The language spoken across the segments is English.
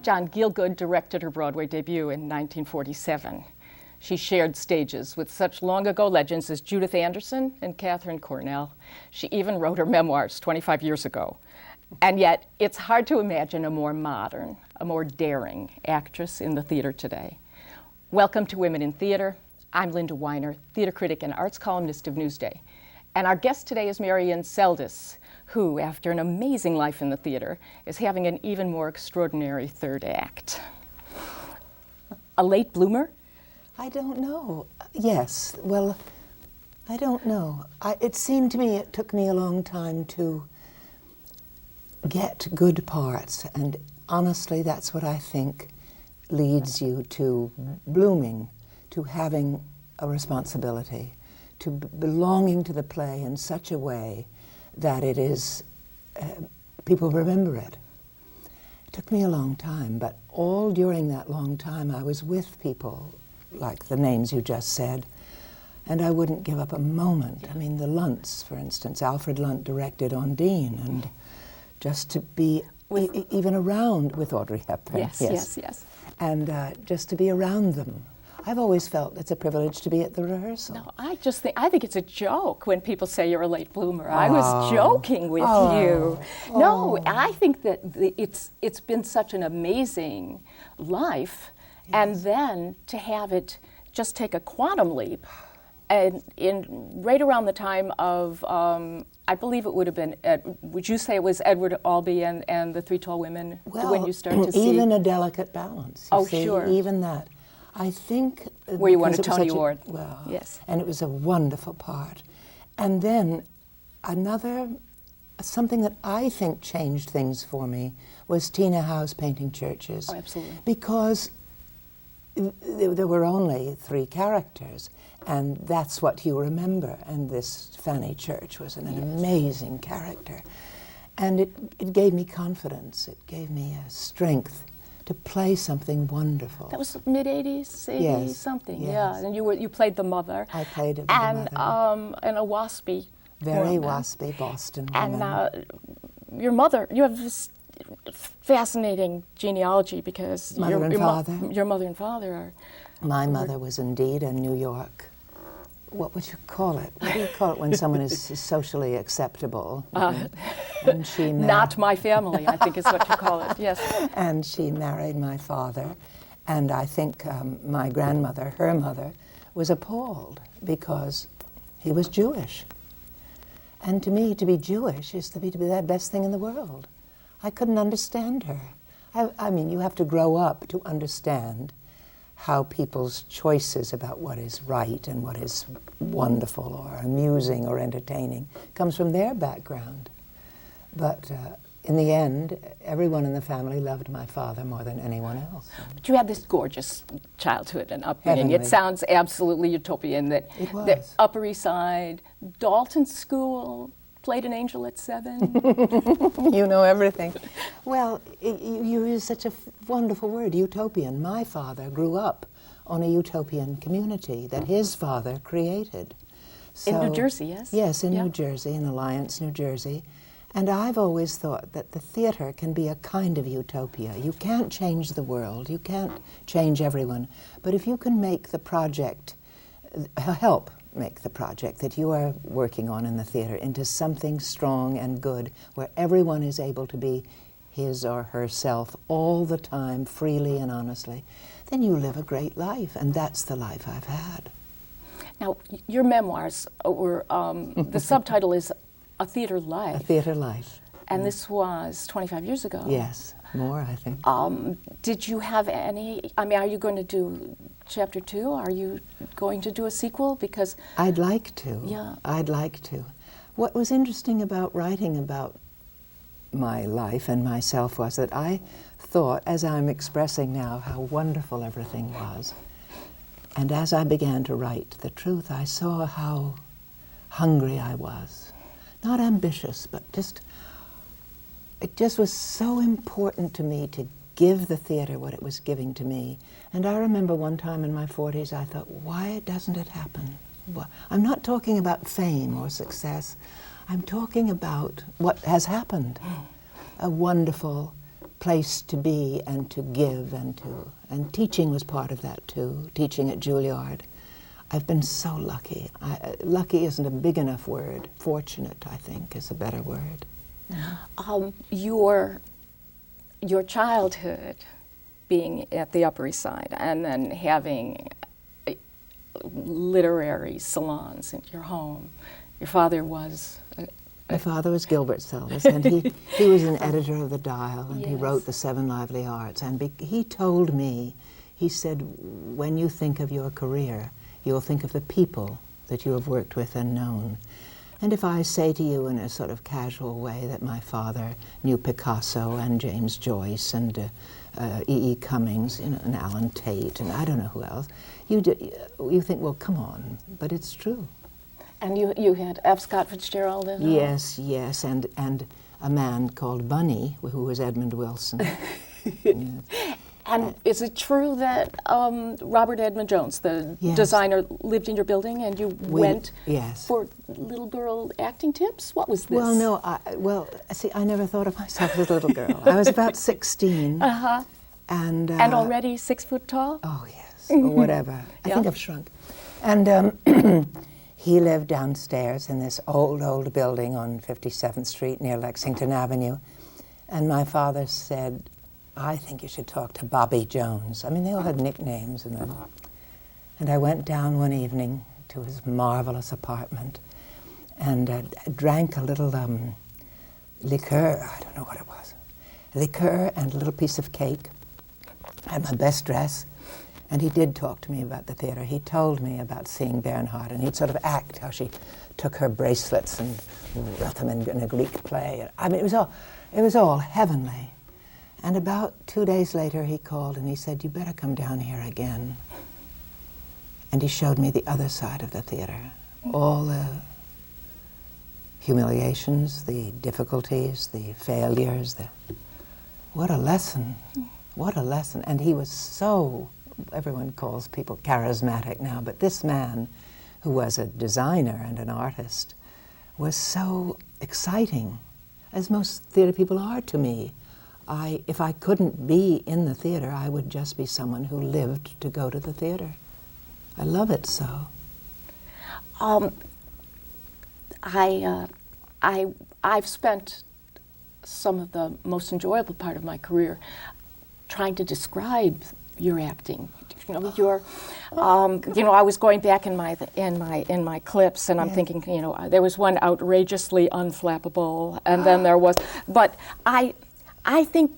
John Gielgud directed her Broadway debut in 1947. She shared stages with such long-ago legends as Judith Anderson and Katharine Cornell. She even wrote her memoirs 25 years ago. And yet, it's hard to imagine a more modern, a more daring actress in the theater today. Welcome to Women in Theater. I'm Linda Weiner, theater critic and arts columnist of Newsday. And our guest today is Marian Seldes, who, after an amazing life in the theater, is having an even more extraordinary third act. A late bloomer? I don't know. Yes, well, I don't know. It seemed to me it took me a long time to get good parts, and honestly, that's what I think leads you to blooming, to having a responsibility, to belonging to the play in such a way that it is, people remember it. It took me a long time, but all during that long time I was with people like the names you just said, and I wouldn't give up a moment. I mean, the Lunts, for instance, Alfred Lunt directed Undine, and just to be even around with Audrey Hepburn. Yes. And just to be around them. I've always felt it's a privilege to be at the rehearsal. No, I think it's a joke when people say you're a late bloomer. I was joking with you. No, I think that it's been such an amazing life, and then to have it just take a quantum leap, and right around the time of, I believe it would have been, would you say it was Edward Albee and the Three Tall Women, when you start to see? Even A Delicate Balance. You see, sure. Even that. I think... Where you won a Tony Award. Well, yes. And it was a wonderful part. And then something that I think changed things for me was Tina Howe's Painting Churches. Oh, absolutely. Because there were only 3 characters, and that's what you remember. And this Fanny Church was an amazing character. And it gave me confidence. It gave me a strength to play something wonderful. That was mid-'80s, 80s, yes, something, yes. yeah. And you played the mother. I played the mother. And a waspy Very woman. waspy Boston woman. And your mother, you have this fascinating genealogy because Mother and father. Your mother and father are... My mother was indeed a New York, what would you call it? What do you call it when someone is socially acceptable? And she not my family, I think is what you call it, yes. And she married my father, and I think my grandmother, her mother, was appalled because he was Jewish. And to me, to be Jewish is to be the best thing in the world. I couldn't understand her. I mean, you have to grow up to understand how people's choices about what is right and what is wonderful or amusing or entertaining comes from their background. But in the end, everyone in the family loved my father more than anyone else. But you had this gorgeous childhood and upbringing. Heavenly. It sounds absolutely utopian that It was. the Upper East Side, Dalton School, played an angel at 7. You know everything. Well, you use such a wonderful word, utopian. My father grew up on a utopian community that his father created. In New Jersey, yes? Yes, in New Jersey, in Alliance, New Jersey. And I've always thought that the theater can be a kind of utopia. You can't change the world, you can't change everyone, but if you can make the project, help make the project that you are working on in the theater into something strong and good, where everyone is able to be his or herself all the time, freely and honestly, then you live a great life, and that's the life I've had. Now, your memoirs were, the subtitle is A Theater Life. A Theater Life. And this was 25 years ago. Yes, more, I think. Did you have any, I mean, are you going to do chapter 2? Are you going to do a sequel? Because I'd like to. Yeah. I'd like to. What was interesting about writing about my life and myself was that I thought, as I'm expressing now, how wonderful everything was. And as I began to write the truth, I saw how hungry I was. Not ambitious, but it just was so important to me to give the theater what it was giving to me. And I remember one time in my 40s, I thought, why doesn't it happen? I'm not talking about fame or success. I'm talking about what has happened. A wonderful place to be and to give and teaching was part of that too, teaching at Juilliard. I've been so lucky. Lucky isn't a big enough word. Fortunate, I think, is a better word. Your childhood being at the Upper East Side and then having literary salons in your home. Your father was... My father was Gilbert Seldes, and he was an editor of the Dial, and he wrote The Seven Lively Arts. And he told me, he said, when you think of your career, you'll think of the people that you have worked with and known. And if I say to you in a sort of casual way that my father knew Picasso and James Joyce and E.E. Cummings, and Alan Tate, and I don't know who else, you think, well, come on, but it's true. And you had F. Scott Fitzgerald in Yes, yes, and a man called Bunny, who was Edmund Wilson. Yes. And is it true that Robert Edmund Jones, the designer, lived in your building and you went for little girl acting tips? What was this? Well, no, see, I never thought of myself as a little girl. I was about 16. And already 6 foot tall? Oh, yes, or whatever. I think I've shrunk. And he lived downstairs in this old building on 57th Street near Lexington Avenue. And my father said, I think you should talk to Bobby Jones. I mean, they all had nicknames in them. And I went down one evening to his marvelous apartment and drank a little liqueur, I don't know what it was, liqueur and a little piece of cake. I had my best dress. And he did talk to me about the theater. He told me about seeing Bernhardt, and he'd sort of act how she took her bracelets and wrote them in a Greek play. I mean, it was all heavenly. And about 2 days later, he called and he said, you better come down here again. And he showed me the other side of the theater, all the humiliations, the difficulties, the failures. What a lesson. What a lesson. And he was so, everyone calls people charismatic now, but this man, who was a designer and an artist, was so exciting, as most theater people are to me. If I couldn't be in the theater, I would just be someone who lived to go to the theater. I love it so. I've spent some of the most enjoyable part of my career trying to describe your acting. You know, I was going back in my clips, and I'm thinking, you know, there was one outrageously unflappable, and then there was, but I think,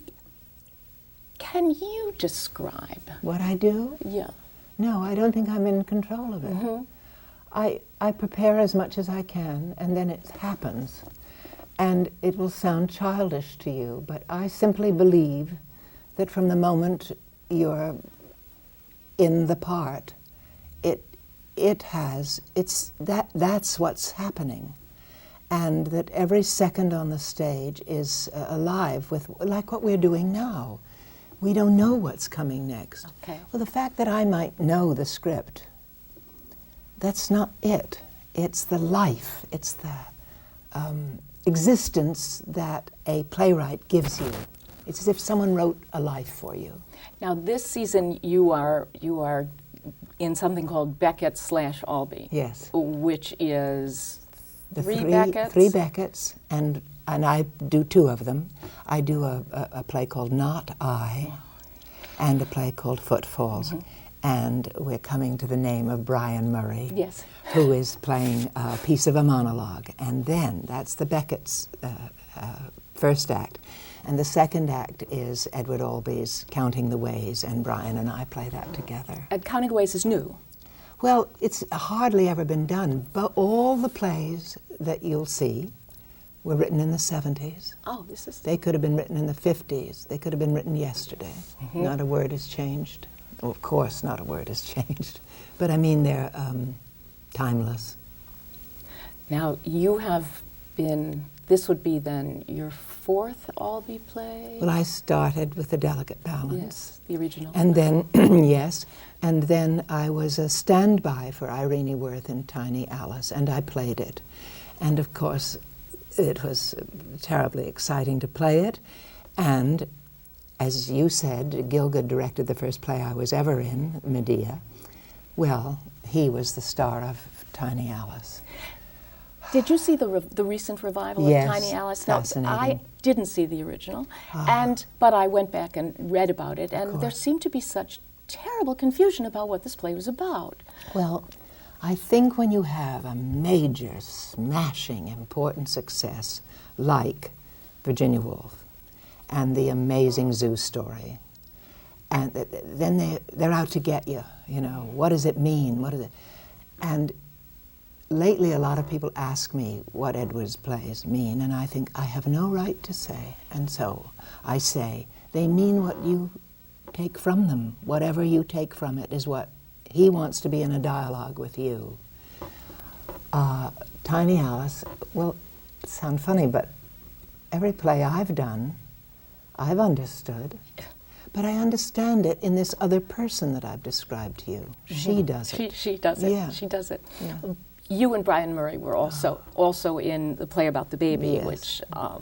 can you describe? What I do? Yeah. No, I don't think I'm in control of it. I prepare as much as I can, and then it happens. And it will sound childish to you, but I simply believe that from the moment you're in the part, that's what's happening. And that every second on the stage is alive with, like what we're doing now. We don't know what's coming next. Okay. Well, the fact that I might know the script, that's not it. It's the life, it's the existence that a playwright gives you. It's as if someone wrote a life for you. Now, this season you are in something called Beckett / Albee. Yes. Which is three Becketts, and I do two of them. I do a play called Not I, and a play called Footfalls. And we're coming to the name of Brian Murray, who is playing a piece of a monologue. And then, that's the Beckett's first act. And the second act is Edward Albee's Counting the Ways, and Brian and I play that together. And Counting the Ways is new. Well, it's hardly ever been done, but all the plays that you'll see were written in the 70s. Oh, this is... They could have been written in the 50s. They could have been written yesterday. Not a word has changed. Well, of course, not a word has changed. But I mean, they're timeless. Now, you have been... This would be then your fourth Albee play? Well, I started with The Delicate Balance. Yes, the original. And then, yes, and then I was a standby for Irene Worth in Tiny Alice, and I played it. And of course, it was terribly exciting to play it, and as you said, Gielgud directed the first play I was ever in, Medea. Well, he was the star of Tiny Alice. Did you see the recent revival Yes, of Tiny Alice? fascinating. I didn't see the original, but I went back and read about it, and there seemed to be such terrible confusion about what this play was about. Well, I think when you have a major, smashing, important success like Virginia Woolf and the amazing Zoo story, and then they're out to get you, you know, what does it mean? What is it? And lately a lot of people ask me what Edwards' plays mean, and I think I have no right to say. And so I say, they mean what you take from them. Whatever you take from it is what he wants to be in a dialogue with you. Tiny Alice, well, it sounds funny, but every play I've done, I've understood. But I understand it in this other person that I've described to you. She does it. She does it. Yeah. She does it. Yeah. You and Brian Murray were also in the play about the baby, Yes. which I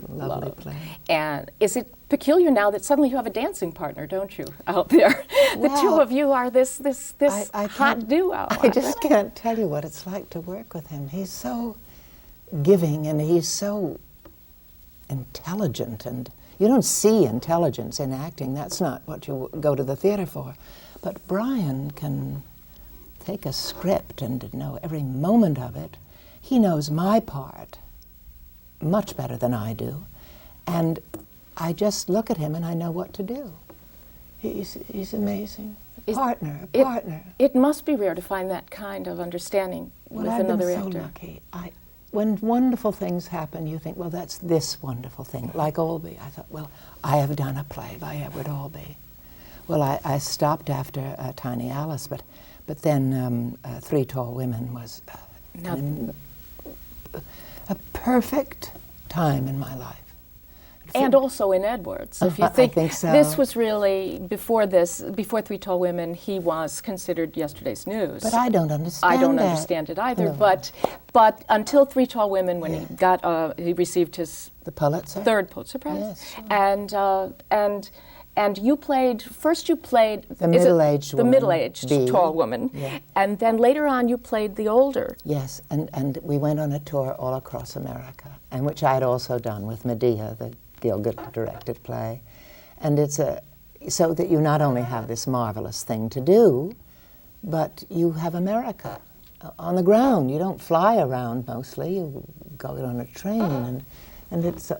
Lovely love. play. And is it peculiar now that suddenly you have a dancing partner, don't you, out there? The two Well, of you are this I hot can't- duo. I just can't tell you what it's like to work with him. He's so giving and he's so intelligent, and you don't see intelligence in acting. That's not what you go to the theater for. But Brian can take a script and know every moment of it. He knows my part much better than I do. And I just look at him and I know what to do. He's amazing. A partner. It must be rare to find that kind of understanding with I've another been actor. so lucky. When wonderful things happen, you think, well, that's this wonderful thing. Like Albee, I thought, well, I have done a play by Edward Albee. Well, I stopped after Tiny Alice, but then Three Tall Women was a perfect time in my life. And also in Edwards. If you I think so. This was really, before Three Tall Women, he was considered yesterday's news. But I don't understand I don't that. understand it either. No. But until Three Tall Women, when he received his The Pulitzer? third Pulitzer Prize. Yes. And you played The middle-aged woman. The middle-aged B. tall woman. Yeah. And then later on you played the older. Yes, and we went on a tour all across America, and which I had also done with Medea, the Gielgud-directed play. And it's so that you not only have this marvelous thing to do, but you have America on the ground. You don't fly around mostly. You go on a train, and it's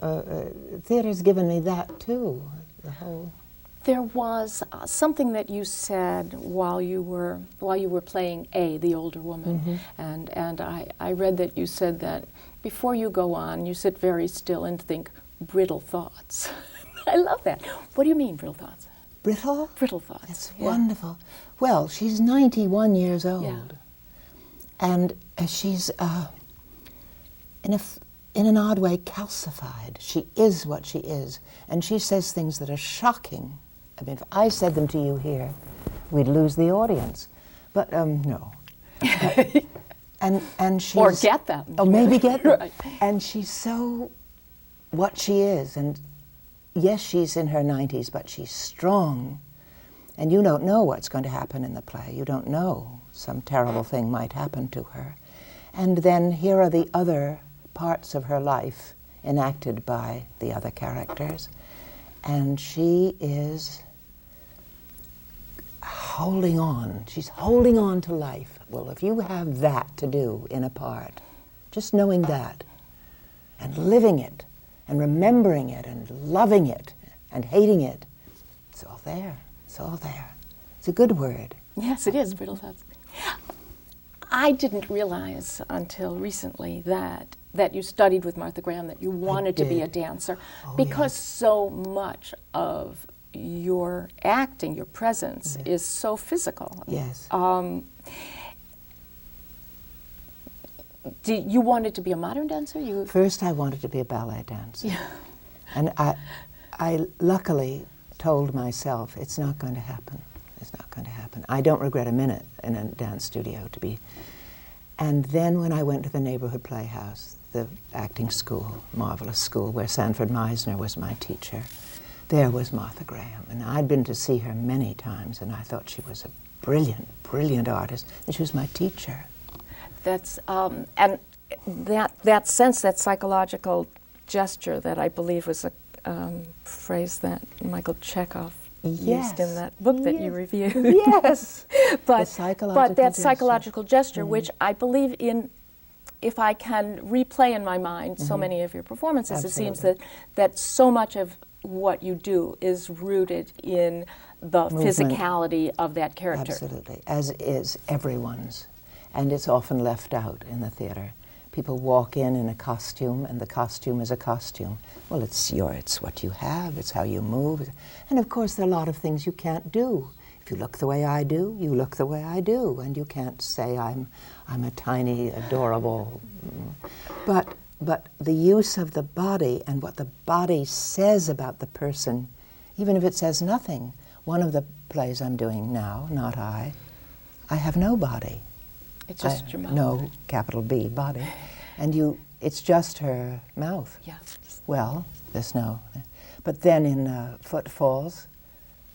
theater's given me that too. The whole. There was something that you said while you were playing the older woman, and I read that you said that before you go on, you sit very still and think brittle thoughts. I love that. What do you mean, brittle thoughts? Brittle? Brittle thoughts. That's wonderful. Well, she's 91 years old, and she's in an odd way calcified. She is what she is, and she says things that are shocking. I mean, if I said them to you here, we'd lose the audience. But no. And she's, or get them. Oh, maybe get them. Right. And she's so what she is. And yes, she's in her 90s, but she's strong. And you don't know what's going to happen in the play. You don't know. Some terrible thing might happen to her. And then here are the other parts of her life enacted by the other characters. And she is holding on. She's holding on to life. Well, if you have that to do in a part, just knowing that, and living it, and remembering it, and loving it, and hating it, it's all there. It's all there. It's a good word. Yes, it is, brittle thoughts. I didn't realize until recently that you studied with Martha Graham, that you wanted to be a dancer, because so much of your acting, your presence, is so physical. Yes. You wanted to be a modern dancer? First, I wanted to be a ballet dancer. Yeah. And I luckily told myself, it's not going to happen. It's not going to happen. I don't regret a minute in a dance studio to be. And then when I went to the neighborhood playhouse, the acting school, marvelous school, where Sanford Meisner was my teacher, there was Martha Graham. And I'd been to see her many times, and I thought she was a brilliant, brilliant artist. And she was my teacher. That's, and that sense, that psychological gesture that I believe was a phrase that Michael Chekhov used in that book that you reviewed. Yes. But that psychological gesture, which I believe in, if I can replay in my mind so many of your performances, Absolutely. It seems that so much of what you do is rooted in the physicality of that character. Absolutely, as is everyone's. And it's often left out in the theater. People walk in a costume, and the costume is a costume. Well, it's what you have, it's how you move. And of course, there are a lot of things you can't do. If you look the way I do, you look the way I do, and you can't say I'm a tiny, adorable. But the use of the body and what the body says about the person, even if it says nothing. One of the plays I'm doing now, not I have no body. It's just your mouth. No, capital B, body. And it's just her mouth. Yeah. Well, there's no. But then in Footfalls,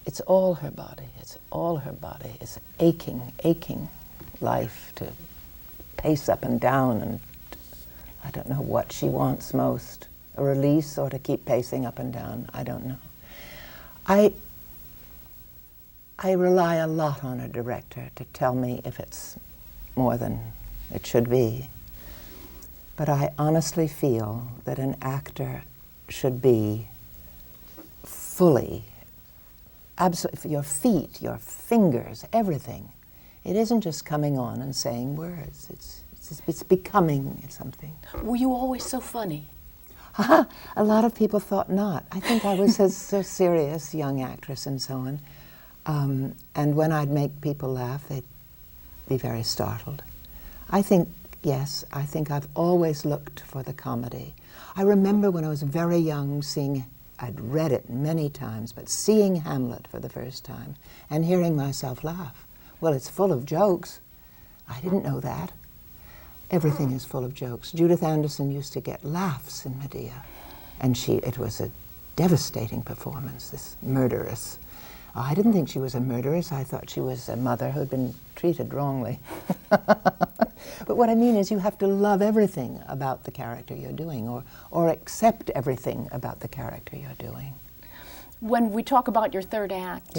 it's all her body. It's all her body. It's aching life to pace up and down, and I don't know what she wants most, a release or to keep pacing up and down. I don't know. I rely a lot on a director to tell me if it's more than it should be. But I honestly feel that an actor should be fully, absolutely, your feet, your fingers, everything. It isn't just coming on and saying words. It's becoming something. Were you always so funny? A lot of people thought not. I think I was a so serious young actress and so on. And when I'd make people laugh, they'd be very startled. I think, yes, I think I've always looked for the comedy. I remember when I was very young I'd read it many times, but seeing Hamlet for the first time and hearing myself laugh. Well, it's full of jokes. I didn't know that. Everything is full of jokes. Judith Anderson used to get laughs in Medea, and it was a devastating performance, this murderess. I didn't think she was a murderess. I thought she was a mother who'd been treated wrongly. But what I mean is you have to love everything about the character you're doing, or accept everything about the character you're doing. When we talk about your third act,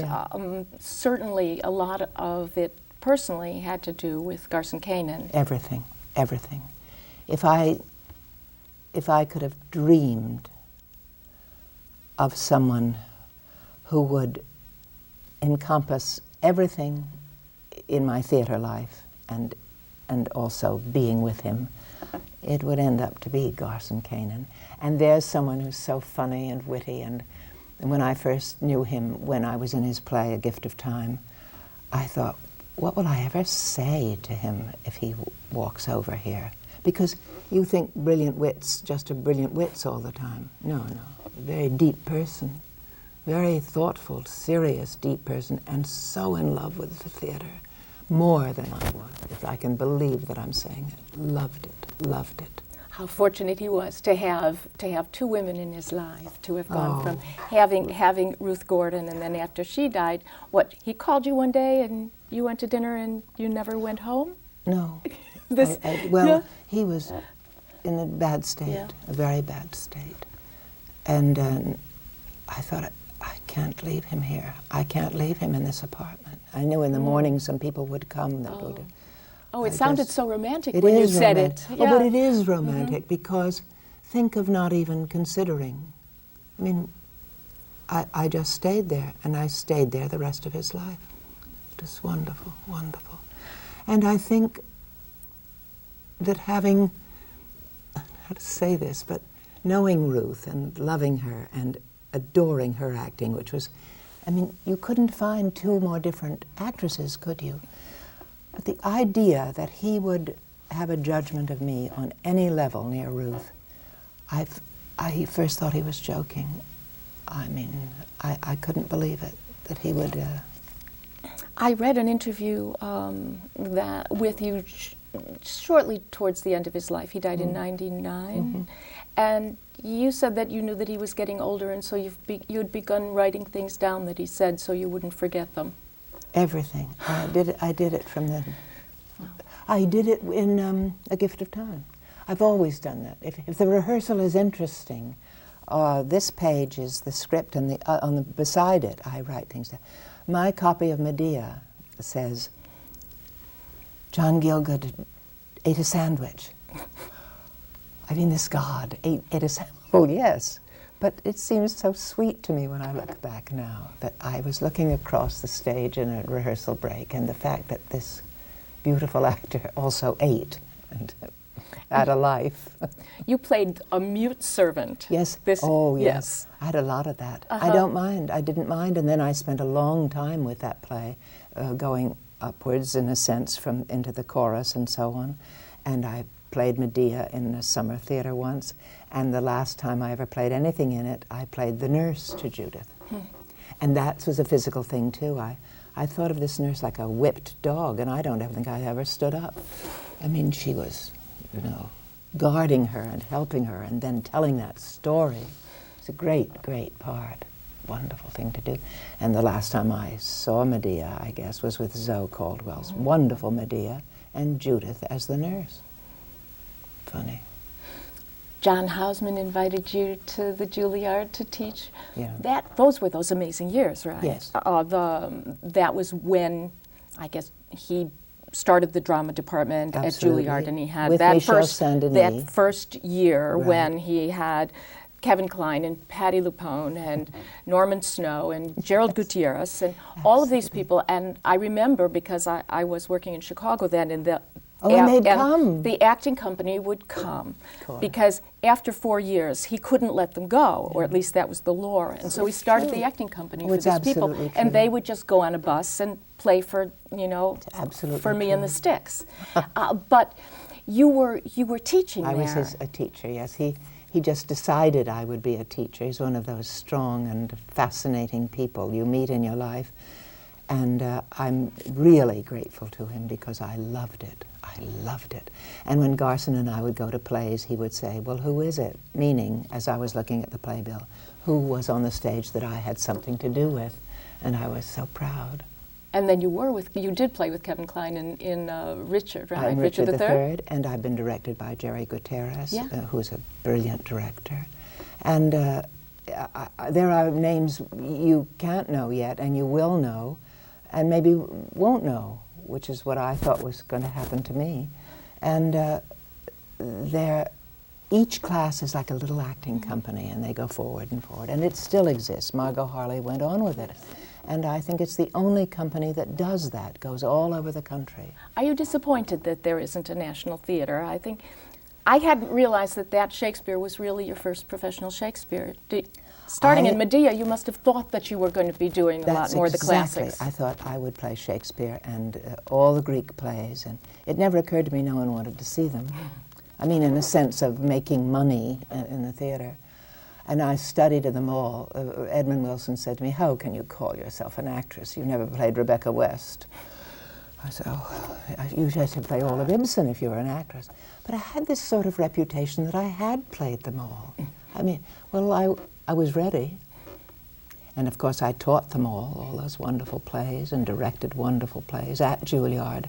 certainly a lot of it personally had to do with Garson Kanin. Everything. If I could have dreamed of someone who would encompass everything in my theater life and also being with him, it would end up to be Garson Kanin. And there's someone who's so funny and witty, and when I first knew him, when I was in his play, A Gift of Time, I thought, what will I ever say to him if he walks over here? Because you think brilliant wits just are brilliant wits all the time. No, a very deep person, very thoughtful, serious, deep person, and so in love with the theater, more than I was, if I can believe that I'm saying it. Loved it. How fortunate he was to have two women in his life, to have gone from having Ruth Gordon, and then after she died, he called you one day and you went to dinner and you never went home? No. He was in a bad state, a very bad state. And I thought, I can't leave him here. I can't leave him in this apartment. I knew in the morning some people would come that would... it sounded so romantic when you said it. Yeah. Oh, but it is romantic because think of not even considering. I mean, I just stayed there, and I stayed there the rest of his life. Just wonderful, wonderful. And I think that having, how to say this, but knowing Ruth and loving her and adoring her acting, which was, I mean, you couldn't find two more different actresses, could you? But the idea that he would have a judgment of me on any level near Ruth, I first thought he was joking. I mean, I couldn't believe it, that he would... I read an interview with you shortly towards the end of his life. He died in '99. And you said that you knew that he was getting older, and so you'd begun writing things down that he said so you wouldn't forget them. Everything. I did it from then. I did it in A Gift of Time. I've always done that. If the rehearsal is interesting, this page is the script, and beside it I write things down. My copy of Medea says, John Gielgud ate a sandwich. I mean, this god ate a sandwich. Oh, yes. But it seems so sweet to me when I look back now that I was looking across the stage in a rehearsal break, and the fact that this beautiful actor also ate and had a life. You played a mute servant. Yes. Yes. I had a lot of that. I don't mind. I didn't mind. And then I spent a long time with that play, going upwards in a sense into the chorus and so on. And I played Medea in a summer theater once. And the last time I ever played anything in it, I played the nurse to Judith. And that was a physical thing too. I thought of this nurse like a whipped dog, and I don't think I ever stood up. I mean, she was, guarding her and helping her and then telling that story. It's a great, great part. Wonderful thing to do. And the last time I saw Medea, I guess, was with Zoe Caldwell's wonderful Medea and Judith as the nurse. Funny. John Houseman invited you to the Juilliard to teach. Yeah. Those were those amazing years, right? Yes. That was when, I guess, he started the drama department Absolutely. at Juilliard, and he had with that Michel first Saint-Denis. that first year Right. when he had Kevin Kline and Patti LuPone and Norman Snow and Gerald Gutierrez and all of these people. And I remember, because I was working in Chicago then, and they'd come. the acting company would come, because after 4 years he couldn't let them go, or at least that was the lore. And so he started the acting company for these people, and they would just go on a bus and play for for me and the Sticks. But you were teaching there. I was a teacher. Yes, he just decided I would be a teacher. He's one of those strong and fascinating people you meet in your life. And I'm really grateful to him because I loved it. I loved it. And when Garson and I would go to plays, he would say, well, who is it? Meaning, as I was looking at the playbill, who was on the stage that I had something to do with? And I was so proud. And then you did play with Kevin Kline in Richard, right? In Richard III? And I've been directed by Jerry Gutierrez, Yeah. Who's a brilliant director. And there are names you can't know yet, and you will know, and maybe won't know, which is what I thought was going to happen to me. And each class is like a little acting company, and they go forward and forward. And it still exists. Margot Harley went on with it. And I think it's the only company that does that, goes all over the country. Are you disappointed that there isn't a national theater? I think I hadn't realized that Shakespeare was really your first professional Shakespeare. Starting in Medea, you must have thought that you were going to be doing a lot more of the classics. I thought I would play Shakespeare and all the Greek plays, and it never occurred to me no one wanted to see them. I mean, in a sense of making money in the theater. And I studied them all. Edmund Wilson said to me, how can you call yourself an actress? You never played Rebecca West. I said, you just have to play all of Ibsen if you're an actress. But I had this sort of reputation that I had played them all. I mean, well, I was ready. And of course I taught them all those wonderful plays, and directed wonderful plays at Juilliard.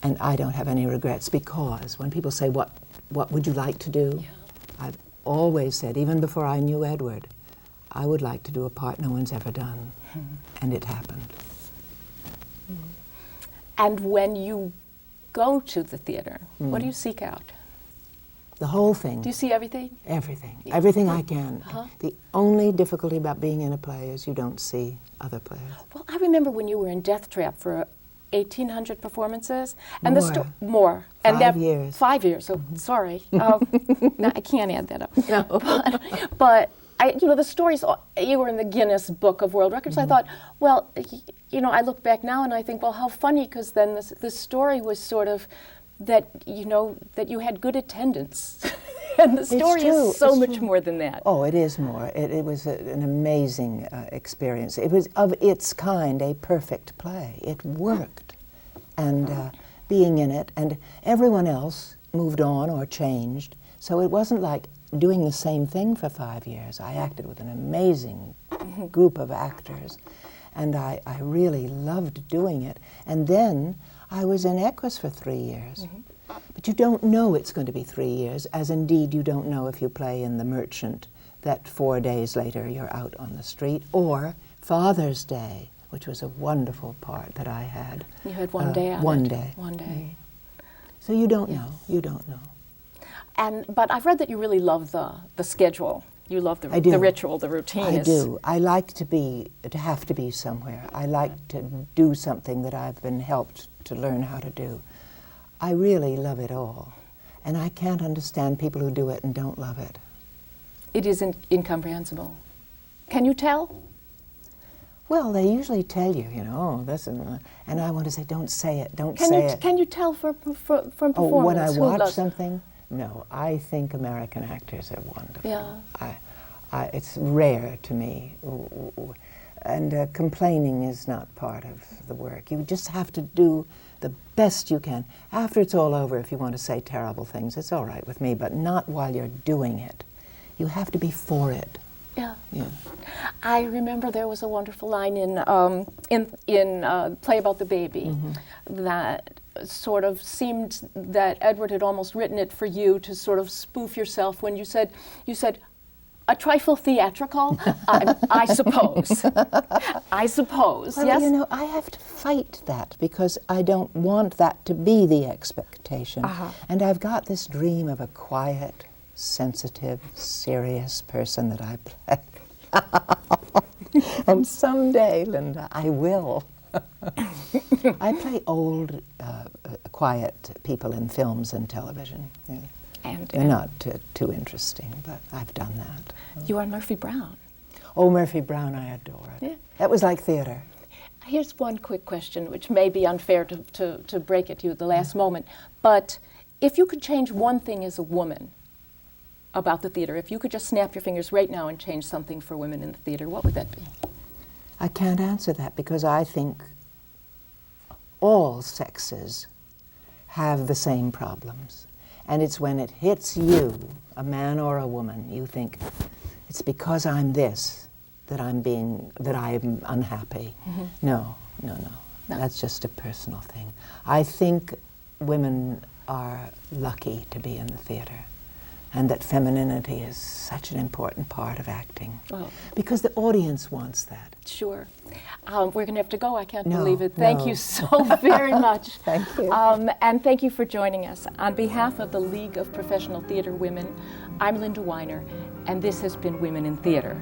And I don't have any regrets, because when people say, what would you like to do? Yeah. I've always said, even before I knew Edward, I would like to do a part no one's ever done. And it happened. And when you go to the theater, what do you seek out? The whole thing. Do you see everything? Everything. Everything I can. The only difficulty about being in a play is you don't see other plays. Well, I remember when you were in Death Trap for 1,800 performances. And more. 5 years. 5 years, so sorry. No, I can't add that up. No. But the stories, you were in the Guinness Book of World Records. I thought, well, I look back now and I think, well, how funny, because then the story was sort of that you had good attendance. And the story is so much more than that. Oh, it is more. It was an amazing experience. It was of its kind a perfect play. It worked. And being in it, and everyone else moved on or changed. So it wasn't like doing the same thing for 5 years. I acted with an amazing group of actors, and I really loved doing it. And then I was in Equus for 3 years. But you don't know it's going to be 3 years, as indeed you don't know if you play in The Merchant that 4 days later you're out on the street, or Father's Day, which was a wonderful part that I had. You had one day on One it. day. One day. So you don't know. You don't know. But I've read that you really love the schedule. You love the ritual, the routine. I do. I like to have to be somewhere. I like to do something that I've been helped to learn how to do. I really love it all. And I can't understand people who do it and don't love it. It is incomprehensible. Can you tell? Well, they usually tell you, this, and I want to say, don't say it, don't say it. Can you tell from performance? Oh, when I watch something? No, I think American actors are wonderful. Yeah. It's rare to me. And complaining is not part of the work. You just have to do the best you can. After it's all over, if you want to say terrible things, it's all right with me, but not while you're doing it. You have to be for it. Yeah. Yeah. I remember there was a wonderful line in Play About the Baby that sort of seemed that Edward had almost written it for you to sort of spoof yourself when you said, a trifle theatrical, I suppose. I suppose, well, yes? I have to fight that because I don't want that to be the expectation. And I've got this dream of a quiet, sensitive, serious person that I play. And someday, Linda, I will. I play old, quiet people in films and television. Yeah. And they're not too interesting, but I've done that. You are Murphy Brown. Oh, Murphy Brown, I adore it. Yeah. That was like theater. Here's one quick question, which may be unfair to break it to you at the last moment, but if you could change one thing as a woman about the theater, if you could just snap your fingers right now and change something for women in the theater, what would that be? I can't answer that because I think all sexes have the same problems. And it's when it hits you, a man or a woman, you think, it's because I'm this that I'm unhappy. No. That's just a personal thing. I think women are lucky to be in the theater, and that femininity is such an important part of acting. Oh. Because the audience wants that. Sure. We're going to have to go. I can't believe it. Thank you so very much. Thank you. And thank you for joining us. On behalf of the League of Professional Theater Women, I'm Linda Weiner, and this has been Women in Theater.